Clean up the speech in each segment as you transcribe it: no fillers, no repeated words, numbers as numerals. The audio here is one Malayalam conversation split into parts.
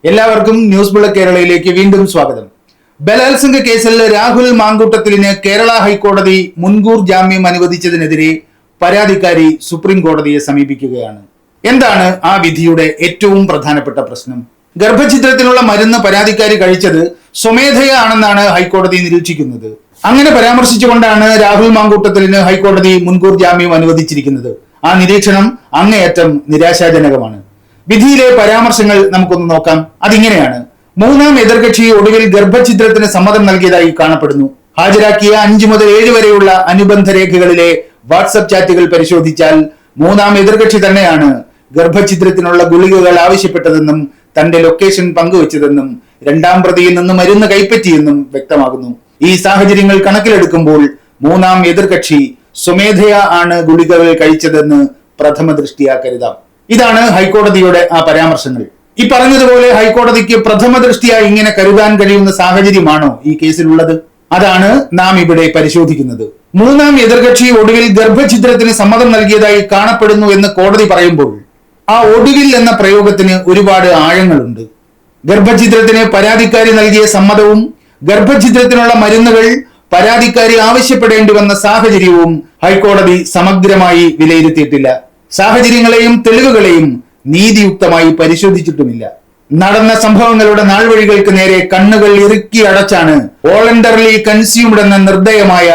എല്ലാവർക്കും ന്യൂസ് ബുള്ളറ്റ് കേരളയിലേക്ക് വീണ്ടും സ്വാഗതം. ബലാത്സംഗ കേസിൽ രാഹുൽ മാങ്കൂട്ടത്തിലിന് കേരള ഹൈക്കോടതി മുൻകൂർ ജാമ്യം അനുവദിച്ചതിനെതിരെ പരാതിക്കാരി സുപ്രീം കോടതിയെ സമീപിക്കുകയാണ്. എന്താണ് ആ വിധിയുടെ ഏറ്റവും പ്രധാനപ്പെട്ട പ്രശ്നം? ഗർഭഛിദ്രത്തിനുള്ള മരുന്ന് പരാതിക്കാരി കഴിച്ചത് സ്വമേധയാണെന്നാണ് ഹൈക്കോടതി നിരീക്ഷിക്കുന്നത്. അങ്ങനെ പരാമർശിച്ചുകൊണ്ടാണ് രാഹുൽ മാങ്കൂട്ടത്തിലിന് ഹൈക്കോടതി മുൻകൂർ ജാമ്യം അനുവദിച്ചിരിക്കുന്നത്. ആ നിരീക്ഷണം അങ്ങേയറ്റം നിരാശാജനകമാണ്. വിധിയിലെ പരാമർശങ്ങൾ നമുക്കൊന്ന് നോക്കാം. അതിങ്ങനെയാണ്: മൂന്നാം എതിർകക്ഷി ഒടുവിൽ ഗർഭഛിദ്രത്തിന് സമ്മതം നൽകിയതായി കാണപ്പെടുന്നു. ഹാജരാക്കിയ 5 മുതൽ 7 വരെയുള്ള അനുബന്ധ രേഖകളിലെ വാട്സപ്പ് ചാറ്റുകൾ പരിശോധിച്ചാൽ മൂന്നാം എതിർകക്ഷി തന്നെയാണ് ഗർഭഛിദ്രത്തിനുള്ള ഗുളികകൾ ആവശ്യപ്പെട്ടതെന്നും തന്റെ ലൊക്കേഷൻ പങ്കുവച്ചതെന്നും രണ്ടാം പ്രതിയിൽ നിന്ന് മരുന്ന് കൈപ്പറ്റിയെന്നും വ്യക്തമാകുന്നു. ഈ സാഹചര്യങ്ങൾ കണക്കിലെടുക്കുമ്പോൾ മൂന്നാം എതിർകക്ഷി സ്വമേധയാ ആണ് ഗുളികകൾ കഴിച്ചതെന്ന് പ്രഥമ ദൃഷ്ടിയാ കരുതാം. ഇതാണ് ഹൈക്കോടതിയുടെ ആ പരാമർശങ്ങൾ. ഈ പറഞ്ഞതുപോലെ ഹൈക്കോടതിക്ക് പ്രഥമ ദൃഷ്ടിയാ ഇങ്ങനെ കരുതാൻ കഴിയുന്ന സാഹചര്യമാണോ ഈ കേസിലുള്ളത്? അതാണ് നാം ഇവിടെ പരിശോധിക്കുന്നത്. മൂന്നാം എതിർകക്ഷി ഒടുവിൽ ഗർഭഛിദ്രത്തിന് സമ്മതം നൽകിയതായി കാണപ്പെടുന്നു എന്ന് കോടതി പറയുമ്പോൾ ആ ഒടുവിൽ എന്ന പ്രയോഗത്തിന് ഒരുപാട് ആഴങ്ങളുണ്ട്. ഗർഭഛിദ്രത്തിന് പരാതിക്കാരി നൽകിയ സമ്മതവും ഗർഭഛിദ്രത്തിനുള്ള മരുന്നുകൾ പരാതിക്കാരി ആവശ്യപ്പെടേണ്ടി വന്ന സാഹചര്യവും ഹൈക്കോടതി സമഗ്രമായി വിലയിരുത്തിയിട്ടില്ല. സാഹചര്യങ്ങളെയും തെളിവുകളെയും നീതിയുക്തമായി പരിശോധിച്ചിട്ടുമില്ല. നടന്ന സംഭവങ്ങളുടെ നാൾവഴികൾക്ക് നേരെ കണ്ണുകൾ ഇറുക്കി അടച്ചാണ് വോളണ്ടറിലി കൺസ്യൂംഡ് എന്ന നിർദ്ദയമായ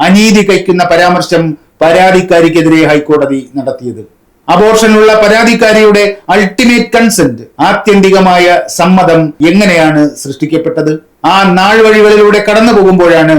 അനീതി കൈക്കുന്ന പരാമർശം പരാതിക്കാരിക്കെതിരെ ഹൈക്കോടതി നടത്തിയത്. അബോർഷനുള്ള പരാതിക്കാരിയുടെ അൾട്ടിമേറ്റ് കൺസെന്റ്, ആത്യന്തികമായ സമ്മതം എങ്ങനെയാണ് സൃഷ്ടിക്കപ്പെട്ടത്? ആ നാൾവഴികളിലൂടെ കടന്നു പോകുമ്പോഴാണ്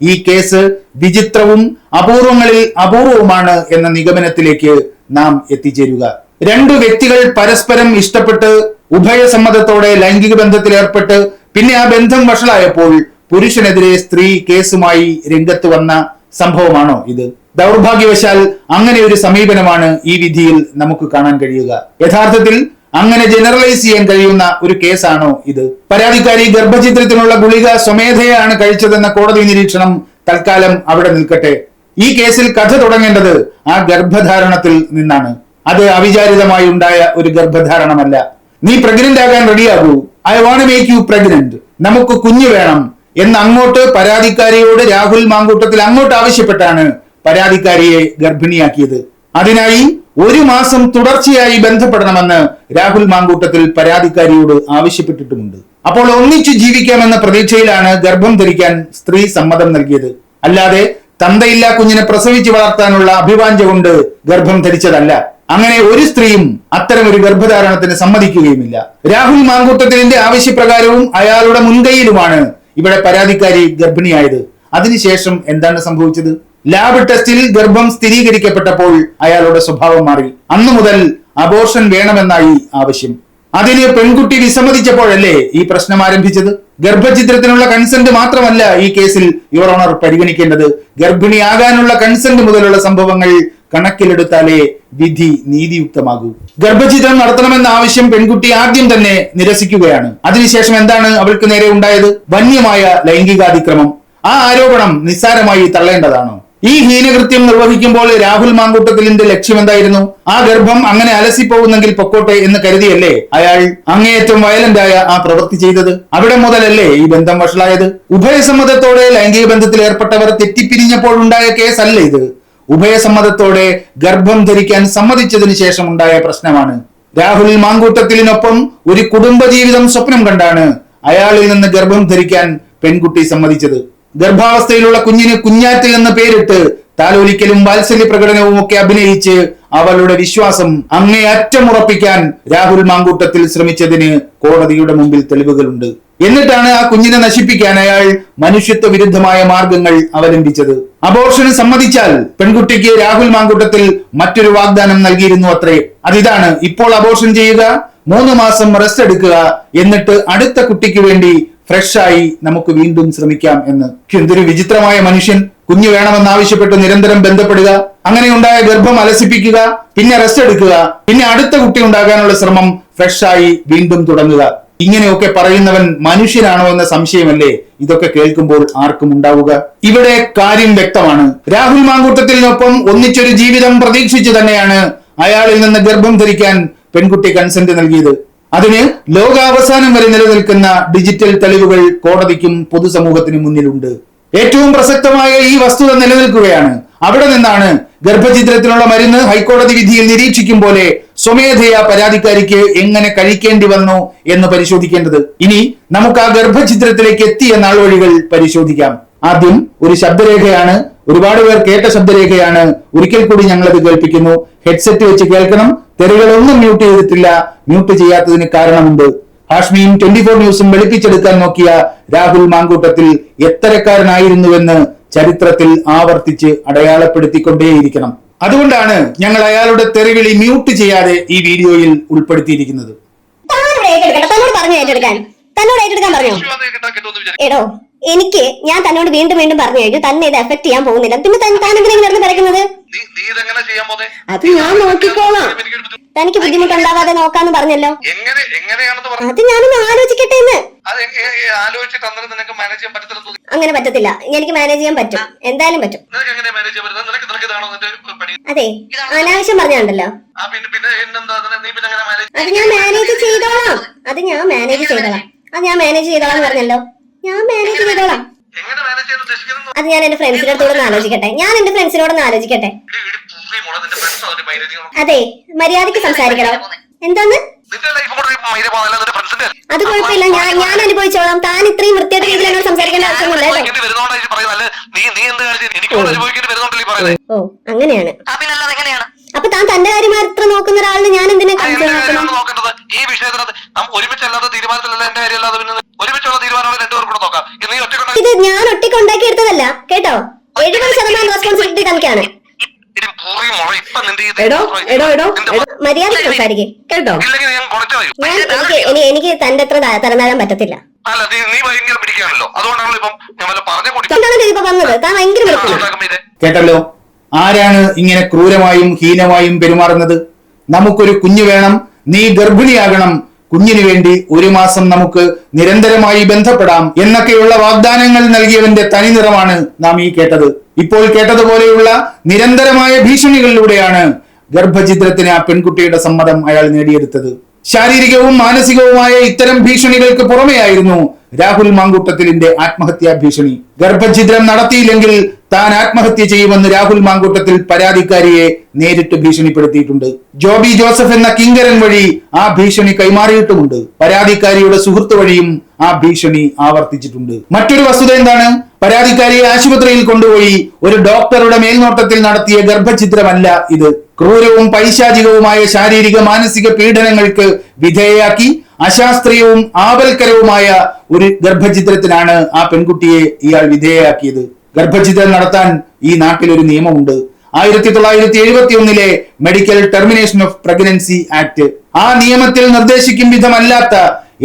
ഈ കേസ് വിചിത്രവും അപൂർവങ്ങളിൽ അപൂർവവുമാണ് എന്ന നിഗമനത്തിലേക്ക് നാം എത്തിച്ചേരുക. 2 വ്യക്തികൾ പരസ്പരം ഇഷ്ടപ്പെട്ട് ഉഭയസമ്മതത്തോടെ ലൈംഗിക ബന്ധത്തിൽ ഏർപ്പെട്ട് പിന്നെ ആ ബന്ധം വഷളായപ്പോൾ പുരുഷനെതിരെ സ്ത്രീ കേസുമായി രംഗത്ത് വന്ന സംഭവമാണോ ഇത്? ദൗർഭാഗ്യവശാൽ അങ്ങനെ ഒരു സമീപനമാണ് ഈ വിധിയിൽ നമുക്ക് കാണാൻ കഴിയുക. യഥാർത്ഥത്തിൽ അങ്ങനെ ജനറലൈസ് ചെയ്യാൻ കഴിയുന്ന ഒരു കേസാണോ ഇത്? പരാതിക്കാരി ഗർഭഛിദ്രത്തിനുള്ള ഗുളിക സ്വമേധയാണ് കഴിച്ചതെന്ന കോടതി നിരീക്ഷണം തൽക്കാലം അവിടെ നിൽക്കട്ടെ. ഈ കേസിൽ കഥ തുടങ്ങേണ്ടത് ആ ഗർഭധാരണത്തിൽ നിന്നാണ്. അത് അവിചാരിതമായി ഉണ്ടായ ഒരു ഗർഭധാരണമല്ല. നീ പ്രഗ്നന്റ് ആകാൻ റെഡിയാകൂ, I want make you pregnant, നമുക്ക് കുഞ്ഞു വേണം എന്ന് അങ്ങോട്ട് പരാതിക്കാരിയോട് രാഹുൽ മാങ്കൂട്ടത്തിൽ അങ്ങോട്ട് ആവശ്യപ്പെട്ടാണ് പരാതിക്കാരിയെ ഗർഭിണിയാക്കിയത്. അതിനായി 1 മാസം തുടർച്ചയായി ബന്ധപ്പെടണമെന്ന് രാഹുൽ മാങ്കൂട്ടത്തിൽ പരാതിക്കാരിയോട് ആവശ്യപ്പെട്ടിട്ടുമുണ്ട്. അപ്പോൾ ഒന്നിച്ചു ജീവിക്കാമെന്ന പ്രതീക്ഷയിലാണ് ഗർഭം ധരിക്കാൻ സ്ത്രീ സമ്മതം നൽകിയത്. അല്ലാതെ തന്തയില്ലാ കുഞ്ഞിനെ പ്രസവിച്ച് വളർത്താനുള്ള അഭിവാഞ്ച കൊണ്ട് ഗർഭം ധരിച്ചതല്ല. അങ്ങനെ ഒരു സ്ത്രീയും അത്തരം ഒരു ഗർഭധാരണത്തിന് സമ്മതിക്കുകയുമില്ല. രാഹുൽ മാങ്കൂട്ടത്തിലിന്റെ ആവശ്യപ്രകാരവും അയാളുടെ മുൻകൈയിലുമാണ് ഇവിടെ പരാതിക്കാരി ഗർഭിണിയായത്. അതിനുശേഷം എന്താണ് സംഭവിച്ചത്? ലാബ് ടെസ്റ്റിൽ ഗർഭം സ്ഥിരീകരിക്കപ്പെട്ടപ്പോൾ അയാളുടെ സ്വഭാവം മാറി. അന്നു മുതൽ അബോർഷൻ വേണമെന്നായി ആവശ്യം. അതിന് പെൺകുട്ടി വിസമ്മതിച്ചപ്പോഴല്ലേ ഈ പ്രശ്നം ആരംഭിച്ചത്? ഗർഭഛിദ്രത്തിനുള്ള കൺസെന്റ് മാത്രമല്ല ഈ കേസിൽ യുവർ ഓണർ പരിഗണിക്കേണ്ടത്. ഗർഭിണിയാകാനുള്ള കൺസെന്റ് മുതലുള്ള സംഭവങ്ങൾ കണക്കിലെടുത്താലേ വിധി നീതിയുക്തമാകൂ. ഗർഭഛിദ്രം നടത്തണമെന്ന ആവശ്യം പെൺകുട്ടി ആദ്യം തന്നെ നിരസിക്കുകയാണ്. അതിനുശേഷം എന്താണ് അവൾക്ക് നേരെ ഉണ്ടായത്? വന്യമായ ലൈംഗികാതിക്രമം. ആ ആരോപണം നിസ്സാരമായി തള്ളേണ്ടതാണോ? ഈ ഹീനകൃത്യം നിർവഹിക്കുമ്പോൾ രാഹുൽ മാങ്കൂട്ടത്തിലിന്റെ ലക്ഷ്യം എന്തായിരുന്നു? ആ ഗർഭം അങ്ങനെ അലസിപ്പോകുന്നെങ്കിൽ പൊക്കോട്ടെ എന്ന് കരുതിയല്ലേ അയാൾ അങ്ങേയറ്റം വയലന്റ് ആയ ആ പ്രവൃത്തി ചെയ്തത്? അവിടെ മുതലല്ലേ ഈ ബന്ധം വഷളായത്? ഉഭയസമ്മതത്തോടെ ലൈംഗിക ബന്ധത്തിൽ ഏർപ്പെട്ടവർ തെറ്റിപ്പിരിഞ്ഞപ്പോൾ ഉണ്ടായ കേസല്ല ഇത്. ഉഭയസമ്മതത്തോടെ ഗർഭം ധരിക്കാൻ സമ്മതിച്ചതിന് ശേഷം ഉണ്ടായ പ്രശ്നമാണ്. രാഹുൽ മാങ്കൂട്ടത്തിലിനൊപ്പം ഒരു കുടുംബജീവിതം സ്വപ്നം കണ്ടാണ് അയാളിൽ നിന്ന് ഗർഭം ധരിക്കാൻ പെൺകുട്ടി സമ്മതിച്ചത്. ഗർഭാവസ്ഥയിലുള്ള കുഞ്ഞിന് കുഞ്ഞാറ്റൽ എന്ന പേരിട്ട് താലോലിക്കലും വാത്സല്യ പ്രകടനവും ഒക്കെ അഭിനയിച്ച് അവളുടെ വിശ്വാസം അങ്ങേയറ്റം ഉറപ്പിക്കാൻ രാഹുൽ മാങ്കൂട്ടത്തിൽ ശ്രമിച്ചതിന് കോടതിയുടെ മുമ്പിൽ തെളിവുകളുണ്ട്. എന്നിട്ടാണ് ആ കുഞ്ഞിനെ നശിപ്പിക്കാൻ അയാൾ മനുഷ്യത്വ വിരുദ്ധമായ മാർഗങ്ങൾ അവലംബിച്ചത്. അബോർഷന് സമ്മതിച്ചാൽ പെൺകുട്ടിക്ക് രാഹുൽ മാങ്കൂട്ടത്തിൽ മറ്റൊരു വാഗ്ദാനം നൽകിയിരുന്നു അത്രേ. അതിതാണ്: ഇപ്പോൾ അബോർഷൻ ചെയ്യുക, 3 മാസം റെസ്റ്റ് എടുക്കുക, എന്നിട്ട് അടുത്ത കുട്ടിക്ക് വേണ്ടി ഫ്രഷായി നമുക്ക് വീണ്ടും ശ്രമിക്കാം എന്ന്. എന്തൊരു വിചിത്രമായ മനുഷ്യൻ! കുഞ്ഞു വേണമെന്നാവശ്യപ്പെട്ട് നിരന്തരം ബന്ധപ്പെടുക, അങ്ങനെ ഉണ്ടായ ഗർഭം അലസിപ്പിക്കുക, പിന്നെ റെസ്റ്റ് എടുക്കുക, പിന്നെ അടുത്ത കുട്ടി ഉണ്ടാകാനുള്ള ശ്രമം, ഫ്രഷായി വീണ്ടും തുടങ്ങുക. ഇങ്ങനെയൊക്കെ പറയുന്നവൻ മനുഷ്യനാണോ എന്ന സംശയമല്ലേ ഇതൊക്കെ കേൾക്കുമ്പോൾ ആർക്കും ഉണ്ടാവുക? ഇവിടെ കാര്യം വ്യക്തമാണ്. രാഹുൽ മാങ്കൂട്ടത്തിനൊപ്പം ഒന്നിച്ചൊരു ജീവിതം പ്രതീക്ഷിച്ചു തന്നെയാണ് അയാളിൽ നിന്ന് ഗർഭം ധരിക്കാൻ പെൺകുട്ടി കൺസെന്റ് നൽകിയത്. അതിന് ലോകാവസാനം വരെ നിലനിൽക്കുന്ന ഡിജിറ്റൽ തെളിവുകൾ കോടതിക്കും പൊതുസമൂഹത്തിനും മുന്നിലുണ്ട്. ഏറ്റവും പ്രസക്തമായ ഈ വസ്തുത നിലനിൽക്കുകയാണ്. അവിടെ നിന്നാണ് ഗർഭഛിദ്രത്തിനുള്ള മരുന്ന് ഹൈക്കോടതി വിധിയിൽ നിരീക്ഷിക്കും പോലെ സ്വമേധയാ പരാതിക്കാരിക്ക് എങ്ങനെ കഴിക്കേണ്ടി വന്നു എന്ന് പരിശോധിക്കേണ്ടത്. ഇനി നമുക്ക് ആ ഗർഭഛിദ്രത്തിലേക്ക് എത്തിയ നാൾവഴികൾ പരിശോധിക്കാം. ആദ്യം ഒരു ശബ്ദരേഖയാണ്, ഒരുപാട് പേർ കേട്ട ശബ്ദരേഖയാണ്. ഒരിക്കൽ കൂടി ഞങ്ങളത് കേൾപ്പിക്കുന്നു. ഹെഡ്സെറ്റ് വെച്ച് കേൾക്കണം. തെറികളൊന്നും മ്യൂട്ട് ചെയ്തിട്ടില്ല. മ്യൂട്ട് ചെയ്യാത്തതിന് കാരണമുണ്ട്. ഹാഷ്മിയും 24 ന്യൂസും വെളുപ്പിച്ചെടുക്കാൻ നോക്കിയ രാഹുൽ മാങ്കൂട്ടത്തിൽ എത്തരക്കാരനായിരുന്നുവെന്ന് ചരിത്രത്തിൽ ആവർത്തിച്ച് അടയാളപ്പെടുത്തിക്കൊണ്ടേയിരിക്കണം. അതുകൊണ്ടാണ് ഞങ്ങൾ അയാളുടെ തെറിവിളി മ്യൂട്ട് ചെയ്യാതെ ഈ വീഡിയോയിൽ ഉൾപ്പെടുത്തിയിരിക്കുന്നത്. എടോ, ഞാൻ തന്നോട് വീണ്ടും വീണ്ടും പറഞ്ഞു കഴിഞ്ഞു തന്നെ ഇത് എഫക്ട് ചെയ്യാൻ പോകുന്നില്ല. പിന്നെ താനെന്തിനാണ് പറയുന്നത്? അത് ഞാൻ നോക്കിക്കോളാം. തനിക്ക് ബുദ്ധിമുട്ടുണ്ടാവാതെ നോക്കാന്ന് പറഞ്ഞല്ലോ. അത് ഞാനൊന്ന് ആലോചിക്കട്ടെ എന്ന്. അങ്ങനെ പറ്റത്തില്ല. എനിക്ക് മാനേജ് ചെയ്യാൻ പറ്റും, എന്തായാലും പറ്റും. അതെ, അനാവശ്യം പറഞ്ഞുണ്ടല്ലോ. അത് ഞാൻ മാനേജ് ചെയ്തോളാം. അത് ഞാൻ മാനേജ് ചെയ്തോളാം പറഞ്ഞല്ലോ. ഞാൻ മാനേജ് ചെയ്തോളാം. അത് ഞാൻ എന്റെ ഫ്രണ്ട്സിനോടൊന്ന് ആലോചിക്കട്ടെ. അതെ, മര്യാദക്ക് സംസാരിക്കണോ? എന്താന്ന്? അത് കുഴപ്പമില്ല, ഞാൻ അനുഭവിച്ചോളാം. താൻ ഇത്രയും വൃത്തിയായിട്ട് രീതിയിൽ എന്നോട് സംസാരിക്കേണ്ട ആവശ്യമില്ല. ഓ, അങ്ങനെയാണ്. അപ്പൊ താൻ തന്റെ കാര്യം മാത്രം നോക്കുന്ന ഒരാളിന് ഞാൻ എന്തിനാ കൺസേൺ ആക്കണം? ഈ വിഷയത്തിനകത്ത് ഒരുമിച്ചല്ലാത്ത തീരുമാനത്തിലല്ല എന്റെ കാര്യമല്ലാതെ പിന്നെ ഒരുമിച്ചുള്ള തീരുമാനങ്ങൾ രണ്ടുപേർക്കും കൂടെ നോക്കാം. ഇത് ഞാൻ ഒറ്റയ്ക്കുണ്ടാക്കി എടുത്തതല്ല കേട്ടോ. 70% റെസ്പോൺസിബിലിറ്റി തനിക്കാണ്. മര്യാദ സംസാരിക്കേ കേട്ടോ. എനിക്ക് തന്റെ അത്ര തരംതാഴാൻ പറ്റത്തില്ല. കേട്ടല്ലോ, ആരാണ് ഇങ്ങനെ ക്രൂരമായും ഹീനമായും പെരുമാറുന്നത്? നമുക്കൊരു കുഞ്ഞു വേണം, നീ ഗർഭിണിയാകണം, കുഞ്ഞിനു വേണ്ടി 1 മാസം നമുക്ക് നിരന്തരമായി ബന്ധപ്പെടാം എന്നൊക്കെയുള്ള വാഗ്ദാനങ്ങൾ നൽകിയവന്റെ തനിനിറമാണ് നാം ഈ കേട്ടത്. ഇപ്പോൾ കേട്ടതുപോലെയുള്ള നിരന്തരമായ ഭീഷണികളിലൂടെയാണ് ഗർഭഛിദ്രത്തിന് ആ പെൺകുട്ടിയുടെ സമ്മതം അയാൾ നേടിയെടുത്തത്. ശാരീരികവും മാനസികവുമായ ഇത്തരം ഭീഷണികൾക്ക് പുറമെയായിരുന്നു രാഹുൽ മാങ്കൂട്ടത്തിലിന്റെ ആത്മഹത്യാ ഭീഷണി. ഗർഭഛിദ്രം നടത്തിയില്ലെങ്കിൽ താൻ ആത്മഹത്യ ചെയ്യുമെന്ന് രാഹുൽ മാങ്കൂട്ടത്തിൽ പരാതിക്കാരിയെ നേരിട്ട് ഭീഷണിപ്പെടുത്തിയിട്ടുണ്ട്. ജോബി ജോസഫ് എന്ന കിങ്കരൻ വഴി ആ ഭീഷണി കൈമാറിയിട്ടുമുണ്ട്. പരാതിക്കാരിയുടെ സുഹൃത്ത് വഴിയും ആ ഭീഷണി ആവർത്തിച്ചിട്ടുണ്ട്. മറ്റൊരു വസ്തുത എന്താണ്? പരാതിക്കാരിയെ ആശുപത്രിയിൽ കൊണ്ടുപോയി ഒരു ഡോക്ടറുടെ മേൽനോട്ടത്തിൽ നടത്തിയ ഗർഭഛിദ്രമല്ല ഇത്. ക്രൂരവും പൈശാചികവുമായ ശാരീരിക മാനസിക പീഡനങ്ങൾക്ക് വിധേയയാക്കി അശാസ്ത്രീയവും ആപൽക്കരവുമായ ഒരു ഗർഭഛിദ്രത്തിനാണ് ആ പെൺകുട്ടിയെ ഇയാൾ വിധേയയാക്കിയത്. ഗർഭഛിദ്രം നടത്താൻ ഈ നാട്ടിൽ ഒരു നിയമമുണ്ട്. 1971 medical termination of pregnancy act. ആ നിയമത്തിൽ നിർദ്ദേശിക്കും വിധമല്ലാത്ത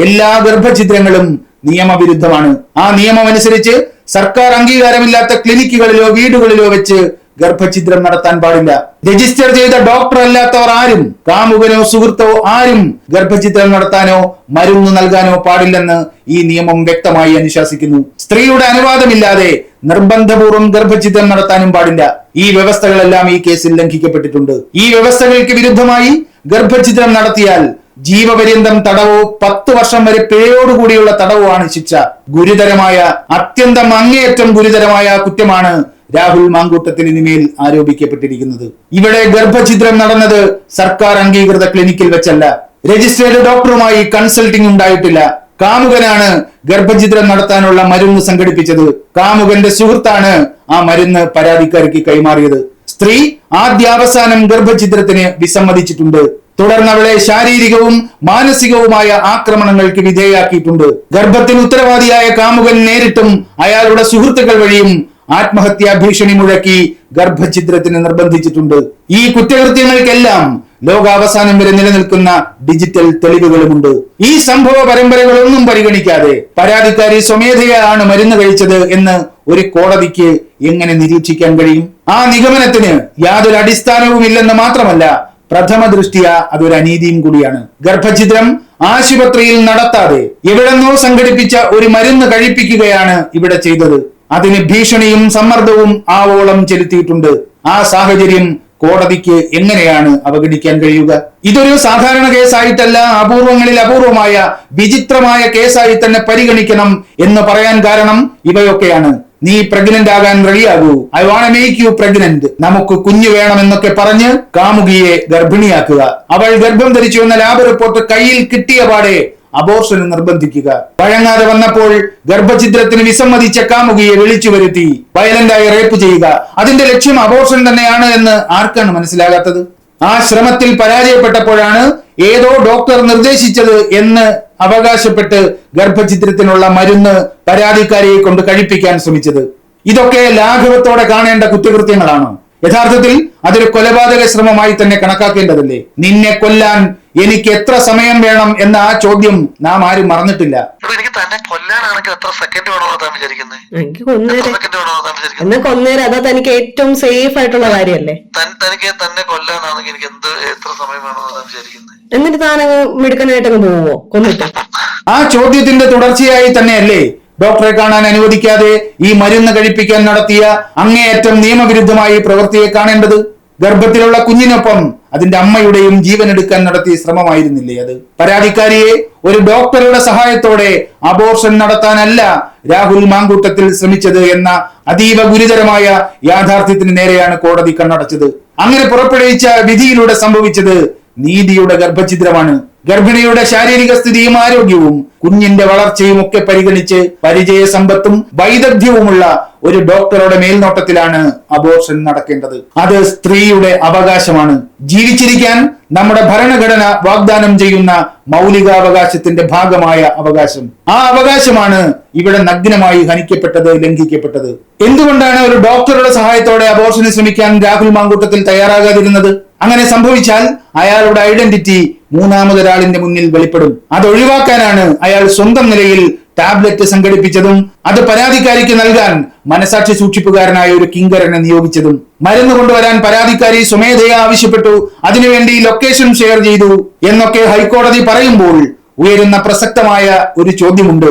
എല്ലാ ഗർഭഛിദ്രങ്ങളും നിയമവിരുദ്ധമാണ്. ആ നിയമം അനുസരിച്ച് സർക്കാർ അംഗീകാരമില്ലാത്ത ക്ലിനിക്കുകളിലോ വീടുകളിലോ വെച്ച് ഗർഭഛിദ്രം നടത്താൻ പാടില്ല. രജിസ്റ്റർ ചെയ്ത ഡോക്ടർ അല്ലാത്തവർ ആരും, കാമുകനോ സുഹൃത്തോ ആരും ഗർഭഛിദ്രം നടത്താനോ മരുന്ന് നൽകാനോ പാടില്ലെന്ന് ഈ നിയമം വ്യക്തമായി അനുശാസിക്കുന്നു. സ്ത്രീയുടെ അനുവാദമില്ലാതെ നിർബന്ധപൂർവ്വം ഗർഭഛിദ്രം നടത്താനും പാടില്ല. ഈ വ്യവസ്ഥകളെല്ലാം ഈ കേസിൽ ലംഘിക്കപ്പെട്ടിട്ടുണ്ട്. ഈ വ്യവസ്ഥകൾക്ക് വിരുദ്ധമായി ഗർഭഛിദ്രം നടത്തിയാൽ ജീവപര്യന്തം തടവോ 10 വർഷം വരെ പിഴയോടുകൂടിയുള്ള തടവോ ആണ് ശിക്ഷ. ഗുരുതരമായ, അത്യന്തം അങ്ങേയറ്റം ഗുരുതരമായ കുറ്റമാണ് രാഹുൽ മാങ്കൂട്ടത്തിന് മേൽ ആരോപിക്കപ്പെട്ടിരിക്കുന്നത്. ഇവിടെ ഗർഭഛിദ്രം നടന്നത് സർക്കാർ അംഗീകൃത ക്ലിനിക്കിൽ വെച്ചല്ല. രജിസ്ട്രേഡ് ഡോക്ടറുമായി കൺസൾട്ടിംഗ് ഉണ്ടായിട്ടില്ല. കാമുകനാണ് ഗർഭഛിദ്രം നടത്താനുള്ള മരുന്ന് സംഘടിപ്പിച്ചത്. കാമുകന്റെ സുഹൃത്താണ് ആ മരുന്ന് പരാതിക്കാരിക്ക് കൈമാറിയത്. സ്ത്രീ ആദ്യാവസാനം ഗർഭഛിദ്രത്തിന് വിസമ്മതിച്ചിട്ടുണ്ട്. തുടർന്ന് അവളെ ശാരീരികവും മാനസികവുമായ ആക്രമണങ്ങൾക്ക് വിധേയയാക്കിയിട്ടുണ്ട്. ഗർഭത്തിന് ഉത്തരവാദിയായ കാമുകൻ നേരിട്ടും അയാളുടെ സുഹൃത്തുക്കൾ വഴിയും ആത്മഹത്യാ ഭീഷണി മുഴക്കി ഗർഭഛിദ്രത്തിന് നിർബന്ധിച്ചിട്ടുണ്ട്. ഈ കുറ്റകൃത്യങ്ങൾക്കെല്ലാം ലോകാവസാനം വരെ നിലനിൽക്കുന്ന ഡിജിറ്റൽ തെളിവുകളുമുണ്ട്. ഈ സംഭവ പരമ്പരകളൊന്നും പരിഗണിക്കാതെ പരാതിക്കാരി സ്വമേധയാണ് മരുന്ന് കഴിച്ചത് എന്ന് ഒരു കോടതിക്ക് എങ്ങനെ നിരീക്ഷിക്കാൻ കഴിയും? ആ നിഗമനത്തിന് യാതൊരു അടിസ്ഥാനവുമില്ലെന്ന് മാത്രമല്ല, പ്രഥമ ദൃഷ്ടിയ അതൊരു അനീതിയും കൂടിയാണ്. ഗർഭഛിദ്രം ആശുപത്രിയിൽ നടത്താതെ എവിടെന്നോ സംഘടിപ്പിച്ച ഒരു മരുന്ന് കഴിപ്പിക്കുകയാണ് ഇവിടെ ചെയ്തത്. അതിന് ഭീഷണിയും സമ്മർദ്ദവും ആവോളം ചെലുത്തിയിട്ടുണ്ട്. ആ സാഹചര്യം കോടതിക്ക് എങ്ങനെയാണ് അവഗണിക്കാൻ കഴിയുക? ഇതൊരു സാധാരണ കേസായിട്ടല്ല, അപൂർവങ്ങളിൽ അപൂർവമായ വിചിത്രമായ കേസായി തന്നെ പരിഗണിക്കണം എന്ന് പറയാൻ കാരണം ഇവയൊക്കെയാണ്. നീ പ്രഗ്നന്റ് ആകാൻ റെഡിയാകൂ, I want make you pregnant, നമുക്ക് കുഞ്ഞു വേണമെന്നൊക്കെ പറഞ്ഞ് കാമുകിയെ ഗർഭിണിയാക്കുക, അവൾ ഗർഭം ധരിച്ചു എന്ന ലാബ് റിപ്പോർട്ട് കയ്യിൽ കിട്ടിയ പാടെ അബോർഷന് നിർബന്ധിക്കുക, വഴങ്ങാതെ വന്നപ്പോൾ ഗർഭഛിദ്രത്തിന് വിസമ്മതിച്ച കാമുകിയെ വിളിച്ചു വരുത്തി വയലന്റായി റേപ്പ് ചെയ്യുക. അതിന്റെ ലക്ഷ്യം അബോർഷൻ തന്നെയാണ് എന്ന് ആർക്കാണ് മനസ്സിലാകാത്തത്? ആ ശ്രമത്തിൽ പരാജയപ്പെട്ടപ്പോഴാണ് ഏതോ ഡോക്ടർ നിർദ്ദേശിച്ചത് എന്ന് അവകാശപ്പെട്ട് ഗർഭഛിദ്രത്തിനുള്ള മരുന്ന് പരാതിക്കാരിയെ കൊണ്ട് കഴിപ്പിക്കാൻ ശ്രമിച്ചത്. ഇതൊക്കെ ലാഘവത്തോടെ കാണേണ്ട കുറ്റകൃത്യങ്ങളാണോ? യഥാർത്ഥത്തിൽ അതൊരു കൊലപാതക ശ്രമമായി തന്നെ കണക്കാക്കേണ്ടതല്ലേ? നിന്നെ കൊല്ലാൻ എനിക്ക് എത്ര സമയം വേണം എന്ന ആ ചോദ്യം നാം ആരും മറന്നിട്ടില്ല. എനിക്ക് തന്നെ കൊല്ലാനാണെങ്കിൽ എത്ര സെക്കൻഡ് വേണമെന്ന് താൻ വിചാരിക്കുന്നത്? അതാ തനിക്ക് ഏറ്റവും സേഫ് ആയിട്ടുള്ള കാര്യമല്ലേ? തനിക്ക് തന്നെ കൊല്ലാനാണെങ്കിൽ എനിക്ക് എത്ര സമയം വേണമെന്ന് താൻ വിചാരിക്കുന്നത്? എന്നിട്ട് താനങ്ങ് മിടുക്കനായിട്ടങ്ങ് പോവോ കൊന്നിട്ട്? ആ ചോദ്യത്തിന്റെ തുടർച്ചയായി തന്നെയല്ലേ ഡോക്ടറെ കാണാൻ അനുവദിക്കാതെ ഈ മരുന്ന് കഴിപ്പിക്കാൻ നടത്തിയ അങ്ങേയറ്റം നിയമവിരുദ്ധമായി പ്രവൃത്തിയെ കാണേണ്ടത്? ഗർഭത്തിലുള്ള കുഞ്ഞിനൊപ്പം അതിന്റെ അമ്മയുടെയും ജീവൻ എടുക്കാൻ നടത്തിയ ശ്രമമായിരുന്നില്ലേ അത്? പരാതിക്കാരിയെ ഒരു ഡോക്ടറുടെ സഹായത്തോടെ അബോർഷൻ നടത്താനല്ല രാഹുൽ മാങ്കൂട്ടത്തിൽ ശ്രമിച്ചത് എന്ന അതീവ ഗുരുതരമായ യാഥാർത്ഥ്യത്തിന് നേരെയാണ് കോടതി കണ്ണടച്ചത്. അങ്ങനെ പുറപ്പെടുവിച്ച വിധിയിലൂടെ സംഭവിച്ചത് നീതിയുടെ ഗർഭഛിദ്രമാണ്. ഗർഭിണിയുടെ ശാരീരിക സ്ഥിതിയും ആരോഗ്യവും കുഞ്ഞിന്റെ വളർച്ചയും ഒക്കെ പരിഗണിച്ച് പരിചയസമ്പത്തും വൈദഗ്ധ്യവുമുള്ള ഒരു ഡോക്ടറുടെ മേൽനോട്ടത്തിലാണ് അബോർഷൻ നടക്കേണ്ടത്. അത് സ്ത്രീയുടെ അവകാശമാണ്. ജീവിച്ചിരിക്കാൻ നമ്മുടെ ഭരണഘടന വാഗ്ദാനം ചെയ്യുന്ന മൗലികാവകാശത്തിന്റെ ഭാഗമായ അവകാശം. ആ അവകാശമാണ് ഇവിടെ നഗ്നമായി ഹനിക്കപ്പെട്ടത്, ലംഘിക്കപ്പെട്ടത്. എന്തുകൊണ്ടാണ് ഒരു ഡോക്ടറുടെ സഹായത്തോടെ അബോർഷന് ശ്രമിക്കാൻ രാഹുൽ മാങ്കൂട്ടത്തിൽ തയ്യാറാകാതിരുന്നത്? അങ്ങനെ സംഭവിച്ചാൽ അയാളുടെ ഐഡന്റിറ്റി മൂന്നാമതൊരാളിന്റെ മുന്നിൽ വെളിപ്പെടും. അത് ഒഴിവാക്കാനാണ് അയാൾ സ്വന്തം നിലയിൽ ടാബ്ലറ്റ് സംഘടിപ്പിച്ചതും അത് പരാതിക്കാരിക്ക് നൽകാൻ മനസാക്ഷി സൂക്ഷിപ്പുകാരനായ ഒരു കിങ്കരനെ നിയോഗിച്ചതും. മരുന്ന് കൊണ്ടുവരാൻ പരാതിക്കാരി സ്വമേധയാ ആവശ്യപ്പെട്ടു, അതിനുവേണ്ടി ലൊക്കേഷൻ ഷെയർ ചെയ്തു എന്നൊക്കെ ഹൈക്കോടതി പറയുമ്പോൾ ഉയരുന്ന പ്രസക്തമായ ഒരു ചോദ്യമുണ്ട്.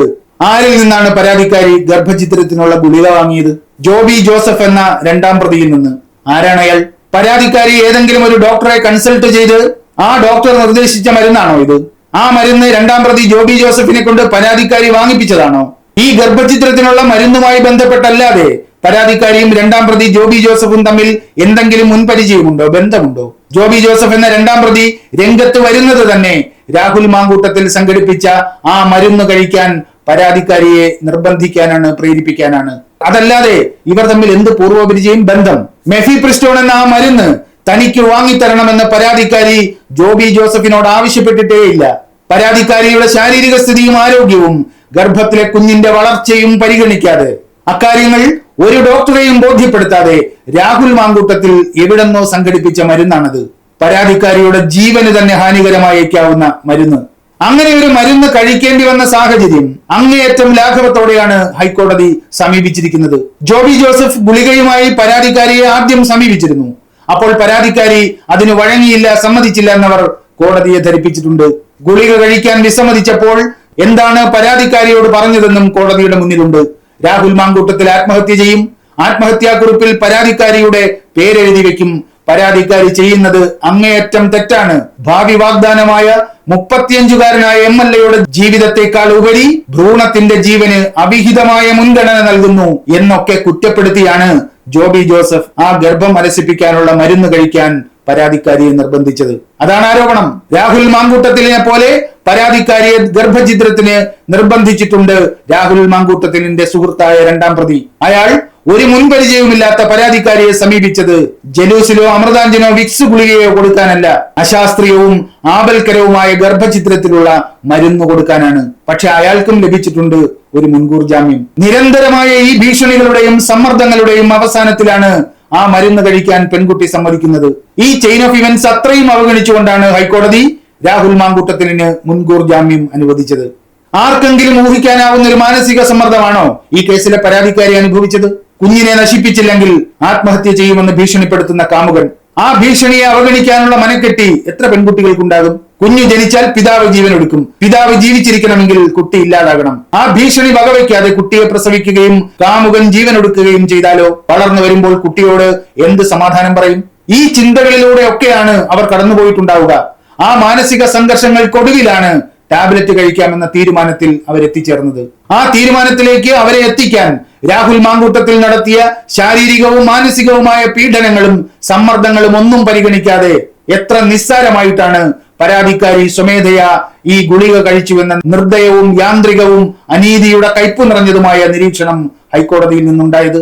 ആരിൽ നിന്നാണ് പരാതിക്കാരി ഗർഭഛിദ്രത്തിനുള്ള ഗുളിക വാങ്ങിയത്? ജോബി ജോസഫ് എന്ന രണ്ടാം പ്രതിയിൽ നിന്ന്. ആരാണ് അയാൾ? പരാതിക്കാരി ഏതെങ്കിലും ഒരു ഡോക്ടറെ കൺസൾട്ട് ചെയ്ത് ആ ഡോക്ടർ നിർദ്ദേശിച്ച മരുന്നാണോ ഇത്? ആ മരുന്ന് രണ്ടാം പ്രതി ജോബി ജോസഫിനെ കൊണ്ട് പരാതിക്കാരി വാങ്ങിപ്പിച്ചതാണോ? ഈ ഗർഭഛിദ്രത്തിനുള്ള മരുന്നുമായി ബന്ധപ്പെട്ടല്ലാതെ പരാതിക്കാരിയും രണ്ടാം പ്രതി ജോബി ജോസഫും തമ്മിൽ എന്തെങ്കിലും മുൻപരിചയമുണ്ടോ, ബന്ധമുണ്ടോ? ജോബി ജോസഫ് എന്ന രണ്ടാം പ്രതി രംഗത്ത് വരുന്നത് തന്നെ രാഹുൽ മാങ്കൂട്ടത്തിൽ സംഘടിപ്പിച്ച ആ മരുന്ന് കഴിക്കാൻ പരാതിക്കാരിയെ നിർബന്ധിക്കാനാണ്, പ്രേരിപ്പിക്കാനാണ്. അതല്ലാതെ ഇവർ തമ്മിൽ എന്ത് പൂർവ്വപരിചയം, ബന്ധം? മെഫിപ്രിസ്റ്റോൺ എന്ന ആ മരുന്ന് തനിക്ക് വാങ്ങിത്തരണമെന്ന് പരാതിക്കാരി ജോബി ജോസഫിനോട് ആവശ്യപ്പെട്ടിട്ടേയില്ല. പരാതിക്കാരിയുടെ ശാരീരിക സ്ഥിതിയും ആരോഗ്യവും ഗർഭത്തിലെ കുഞ്ഞിന്റെ വളർച്ചയും പരിഗണിക്കാതെ, അക്കാര്യങ്ങൾ ഒരു ഡോക്ടറെയും ബോധ്യപ്പെടുത്താതെ രാഹുൽ മാങ്കൂട്ടത്തിൽ എവിടെന്നോ സംഘടിപ്പിച്ച മരുന്നാണത്. പരാതിക്കാരിയുടെ ജീവന് തന്നെ ഹാനികരമായേക്കാവുന്ന മരുന്ന്. അങ്ങനെ ഒരു മരുന്ന് കഴിക്കേണ്ടി വന്ന സാഹചര്യം അങ്ങേയറ്റം ലാഘവത്തോടെയാണ് ഹൈക്കോടതി സമീപിച്ചിരിക്കുന്നത്. ജോബി ജോസഫ് ഗുളികയുമായി പരാതിക്കാരിയെ ആദ്യം സമീപിച്ചിരുന്നു. അപ്പോൾ പരാതിക്കാരി അതിന് വഴങ്ങിയില്ല, സമ്മതിച്ചില്ല എന്നവർ കോടതിയെ ധരിപ്പിച്ചിട്ടുണ്ട്. ഗുളിക കഴിക്കാൻ വിസമ്മതിച്ചപ്പോൾ എന്താണ് പരാതിക്കാരിയോട് പറഞ്ഞതെന്നും കോടതിയുടെ മുന്നിലുണ്ട്. രാഹുൽ മാങ്കൂട്ടത്തിൽ ആത്മഹത്യ ചെയ്യും, ആത്മഹത്യാക്കുറിപ്പിൽ പരാതിക്കാരിയുടെ പേരെഴുതി വെക്കും. പരാതിക്കാരി ചെയ്യുന്നത് അങ്ങേയറ്റം തെറ്റാണ്. ഭാവി വാഗ്ദാനമായ 35-കാരനായ MLA-യുടെ ജീവിതത്തെക്കാൾ ഉപരി ഭ്രൂണത്തിന്റെ ജീവന് അവിഹിതമായ മുൻഗണന നൽകുന്നു എന്നൊക്കെ കുറ്റപ്പെടുത്തിയാണ് ജോബി ജോസഫ് ആ ഗർഭം അലസിപ്പിക്കാനുള്ള മരുന്ന് കഴിക്കാൻ പരാതിക്കാരിയെ നിർബന്ധിച്ചത്. അതാണ് ആരോപണം. രാഹുൽ മാങ്കൂട്ടത്തിലിനെ പോലെ പരാതിക്കാരിയെ ഗർഭഛിദ്രത്തിന് നിർബന്ധിച്ചിട്ടുണ്ട് രാഹുൽ മാങ്കൂട്ടത്തിലിന്റെ സുഹൃത്തായ രണ്ടാം പ്രതി. അയാൾ ഒരു മുൻപരിചയവുമില്ലാത്ത പരാതിക്കാരിയെ സമീപിച്ചത് ജലൂസിലോ അമൃതാഞ്ജനോ വിക്സ് ഗുളികയോ കൊടുക്കാനല്ല, അശാസ്ത്രീയവും ആപൽക്കരവുമായ ഗർഭഛിദ്രത്തിലുള്ള മരുന്ന് കൊടുക്കാനാണ്. പക്ഷെ അയാൾക്കും ലഭിച്ചിട്ടുണ്ട് ഒരു മുൻകൂർ ജാമ്യം. നിരന്തരമായ ഈ ഭീഷണികളുടെയും സമ്മർദ്ദങ്ങളുടെയും അവസാനത്തിലാണ് ആ മരുന്ന് കഴിക്കാൻ പെൺകുട്ടി സമ്മതിക്കുന്നത്. ഈ ചെയിൻ ഓഫ് ഇവന്റ്സ് അത്രയും അവഗണിച്ചുകൊണ്ടാണ് ഹൈക്കോടതി രാഹുൽ മാങ്കൂട്ടത്തിലിന് മുൻകൂർ ജാമ്യം അനുവദിച്ചത്. ആർക്കെങ്കിലും ഊഹിക്കാനാവുന്ന ഒരു മാനസിക സമ്മർദ്ദമാണോ ഈ കേസിലെ പരാതിക്കാരി അനുഭവിച്ചത്? കുഞ്ഞിനെ നശിപ്പിച്ചില്ലെങ്കിൽ ആത്മഹത്യ ചെയ്യുമെന്ന് ഭീഷണിപ്പെടുത്തുന്ന കാമുകൻ. ആ ഭീഷണിയെ അവഗണിക്കാനുള്ള മനക്കെട്ടി എത്ര പെൺകുട്ടികൾക്കുണ്ടാകും? കുഞ്ഞു ജനിച്ചാൽ പിതാവ് ജീവനെടുക്കും, പിതാവ് ജീവിച്ചിരിക്കണമെങ്കിൽ കുട്ടി ഇല്ലാതാകണം. ആ ഭീഷണി വകവയ്ക്കാതെ കുട്ടിയെ പ്രസവിക്കുകയും കാമുകൻ ജീവനെടുക്കുകയും ചെയ്താലോ? വളർന്നു വരുമ്പോൾ കുട്ടിയോട് എന്ത് സമാധാനം പറയും? ഈ ചിന്തകളിലൂടെയൊക്കെയാണ് അവർ കടന്നുപോയിട്ടുണ്ടാവുക. ആ മാനസിക സംഘർഷങ്ങൾക്കൊടുവിലാണ് ടാബ്ലറ്റ് കഴിക്കാമെന്ന തീരുമാനത്തിൽ അവരെത്തിച്ചേർന്നത്. ആ തീരുമാനത്തിലേക്ക് അവരെ എത്തിക്കാൻ രാഹുൽ മാങ്കൂട്ടത്തിൽ നടത്തിയ ശാരീരികവും മാനസികവുമായ പീഡനങ്ങളും സമ്മർദ്ദങ്ങളും ഒന്നും പരിഗണിക്കാതെ എത്ര നിസ്സാരമായിട്ടാണ് പരാതിക്കാരി സ്വമേധയാ ഈ ഗുളിക കഴിച്ചുവെന്ന നിർദ്ദയവും യാന്ത്രികവും അനീതിയുടെ കയ്പു നിറഞ്ഞതുമായ നിരീക്ഷണം ഹൈക്കോടതിയിൽ നിന്നുണ്ടായത്.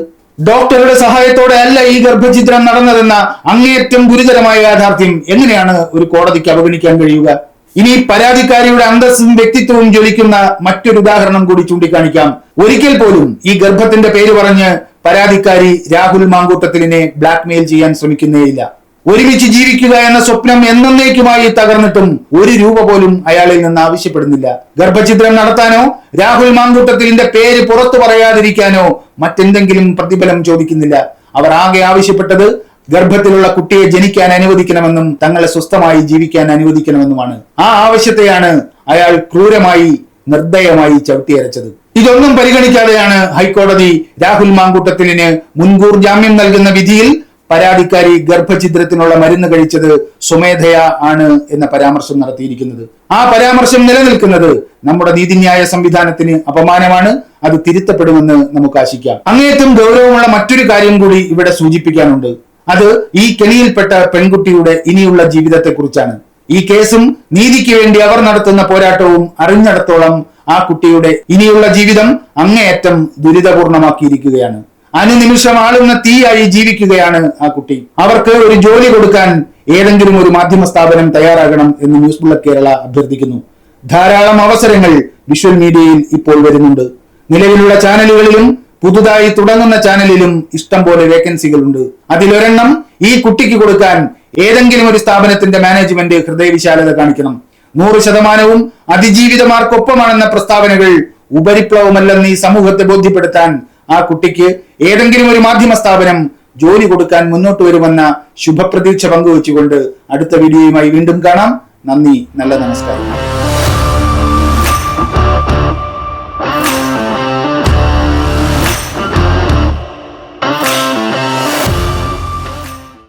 ഡോക്ടറുടെ സഹായത്തോടെ അല്ല ഈ ഗർഭഛിദ്രം നടന്നതെന്ന അങ്ങേയറ്റം ഗുരുതരമായ യാഥാർത്ഥ്യം എങ്ങനെയാണ് ഒരു കോടതിക്ക് അവഗണിക്കാൻ കഴിയുക? ഇനി പരാതിക്കാരിയുടെ അന്തസ്സും വ്യക്തിത്വവും ജ്വലിക്കുന്ന മറ്റൊരു ഉദാഹരണം കൂടി ചൂണ്ടിക്കാണിക്കാം. ഒരിക്കൽ പോലും ഈ ഗർഭത്തിന്റെ പേര് പറഞ്ഞ് പരാതിക്കാരി രാഹുൽ മാങ്കൂട്ടത്തിലിനെ ബ്ലാക്ക്മെയിൽ ചെയ്യാൻ ശ്രമിക്കുന്നേയില്ല. ഒരുമിച്ച് ജീവിക്കുക എന്ന സ്വപ്നം എന്നേക്കുമായി തകർന്നിട്ടും ഒരു രൂപ പോലും അയാളിൽ നിന്ന് ആവശ്യപ്പെടുന്നില്ല. ഗർഭഛിദ്രം നടത്താനോ രാഹുൽ മാങ്കൂട്ടത്തിലിന്റെ പേര് പുറത്തു പറയാതിരിക്കാനോ മറ്റെന്തെങ്കിലും പ്രതിഫലം ചോദിക്കുന്നില്ല. അവർ ആകെ ആവശ്യപ്പെട്ടത് ഗർഭത്തിലുള്ള കുട്ടിയെ ജനിക്കാൻ അനുവദിക്കണമെന്നും തങ്ങളെ സ്വസ്ഥമായി ജീവിക്കാൻ അനുവദിക്കണമെന്നുമാണ്. ആ ആവശ്യത്തെയാണ് അയാൾ ക്രൂരമായി നിർദ്ദയമായി ചവിട്ടിയരച്ചത്. ഇതൊന്നും പരിഗണിക്കാതെയാണ് ഹൈക്കോടതി രാഹുൽ മാങ്കൂട്ടത്തിലിന് മുൻകൂർ ജാമ്യം നൽകുന്ന വിധിയിൽ പരാതിക്കാരി ഗർഭഛിദ്രത്തിനുള്ള മരുന്ന് കഴിച്ചത് സ്വമേധയാ ആണ് എന്ന പരാമർശം നടത്തിയിരിക്കുന്നത്. ആ പരാമർശം നിലനിൽക്കുന്നത് നമ്മുടെ നീതിന്യായ സംവിധാനത്തിന് അപമാനമാണ്. അത് തിരുത്തപ്പെടുമെന്ന് നമുക്ക് ആശിക്കാം. അങ്ങേയറ്റം ഗൗരവമുള്ള മറ്റൊരു കാര്യം കൂടി ഇവിടെ സൂചിപ്പിക്കാനുണ്ട്. അത് ഈ കെണിയിൽപ്പെട്ട പെൺകുട്ടിയുടെ ഇനിയുള്ള ജീവിതത്തെ കുറിച്ചാണ്. ഈ കേസും നീതിക്ക് വേണ്ടി അവർ നടത്തുന്ന പോരാട്ടവും അറിഞ്ഞിടത്തോളം ആ കുട്ടിയുടെ ഇനിയുള്ള ജീവിതം അങ്ങേയറ്റം ദുരിതപൂർണമാക്കിയിരിക്കുകയാണ്. അനുനിമിഷം ആളുന്ന തീയായി ജീവിക്കുകയാണ് ആ കുട്ടി. അവർക്ക് ഒരു ജോലി കൊടുക്കാൻ ഏതെങ്കിലും ഒരു മാധ്യമ സ്ഥാപനം തയ്യാറാകണം എന്ന് ന്യൂസ് ബുള്ളറ്റ് കേരള അഭ്യർത്ഥിക്കുന്നു. ധാരാളം അവസരങ്ങൾ വിഷ്വൽ മീഡിയയിൽ ഇപ്പോൾ വരുന്നുണ്ട്. നിലവിലുള്ള ചാനലുകളിലും പുതുതായി തുടങ്ങുന്ന ചാനലിലും ഇഷ്ടം പോലെ വേക്കൻസികളുണ്ട്. അതിലൊരെണ്ണം ഈ കുട്ടിക്ക് കൊടുക്കാൻ ഏതെങ്കിലും ഒരു സ്ഥാപനത്തിന്റെ മാനേജ്മെന്റ് ഹൃദയവിശാലത കാണിക്കണം. 100% അതിജീവിതമാർക്കൊപ്പമാണെന്ന പ്രസ്താവനകൾ ഉപരിപ്ലവമല്ലെന്ന് ഈ സമൂഹത്തെ ബോധ്യപ്പെടുത്താൻ ആ കുട്ടിക്ക് ഏതെങ്കിലും ഒരു മാധ്യമ സ്ഥാപനം ജോലി കൊടുക്കാൻ മുന്നോട്ട് വരുമെന്ന ശുഭപ്രതീക്ഷ പങ്കുവെച്ചുകൊണ്ട് അടുത്ത വീഡിയോയുമായി വീണ്ടും കാണാം. നന്ദി, നല്ല നമസ്കാരം.